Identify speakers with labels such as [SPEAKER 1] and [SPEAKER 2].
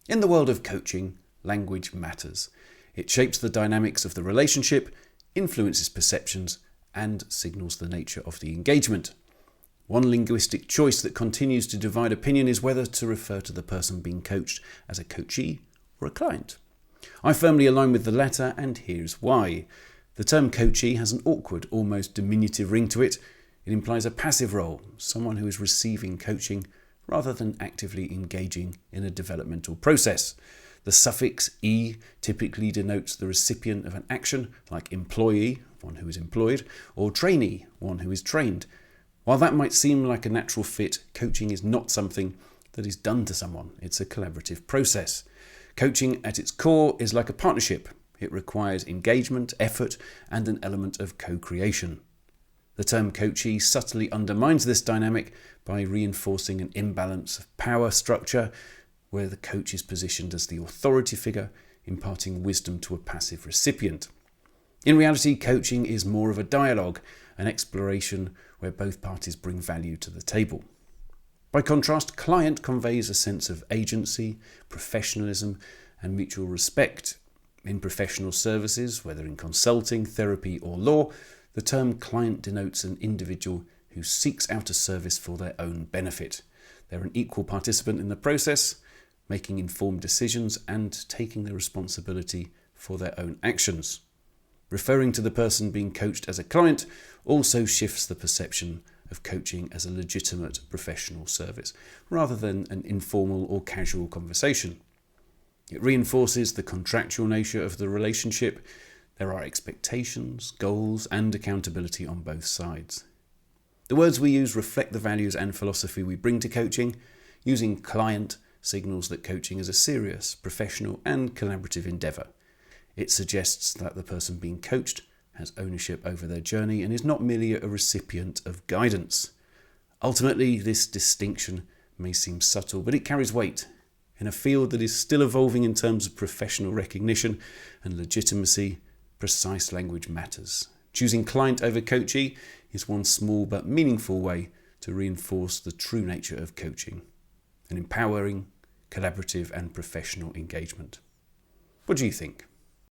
[SPEAKER 1] In the world of coaching, language matters. It shapes the dynamics of the relationship, influences perceptions, and signals the nature of the engagement. One linguistic choice that continues to divide opinion is whether to refer to the person being coached as a coachee or a client. I firmly align with the latter, and here's why. The term coachee has an awkward, almost diminutive ring to it. It implies a passive role, someone who is receiving coaching rather than actively engaging in a developmental process. The suffix "e" typically denotes the recipient of an action, like employee, one who is employed, or trainee, one who is trained. While that might seem like a natural fit, coaching is not something that is done to someone. It's a collaborative process. Coaching at its core is like a partnership. It requires engagement, effort, and an element of co-creation. The term coachee subtly undermines this dynamic by reinforcing an imbalance of power structure, where the coach is positioned as the authority figure, imparting wisdom to a passive recipient. In reality, coaching is more of a dialogue, an exploration where both parties bring value to the table. By contrast, client conveys a sense of agency, professionalism, and mutual respect. In professional services, whether in consulting, therapy, or law, the term client denotes an individual who seeks out a service for their own benefit. They're an equal participant in the process, making informed decisions and taking the responsibility for their own actions. Referring to the person being coached as a client also shifts the perception of coaching as a legitimate professional service, rather than an informal or casual conversation. It reinforces the contractual nature of the relationship. There are expectations, goals, and accountability on both sides. The words we use reflect the values and philosophy we bring to coaching. Using client signals that coaching is a serious, professional, and collaborative endeavour. It suggests that the person being coached has ownership over their journey and is not merely a recipient of guidance. Ultimately, this distinction may seem subtle, but it carries weight. In a field that is still evolving in terms of professional recognition and legitimacy, precise language matters. Choosing client over coachee is one small but meaningful way to reinforce the true nature of coaching, an empowering, collaborative, and professional engagement. What do you think?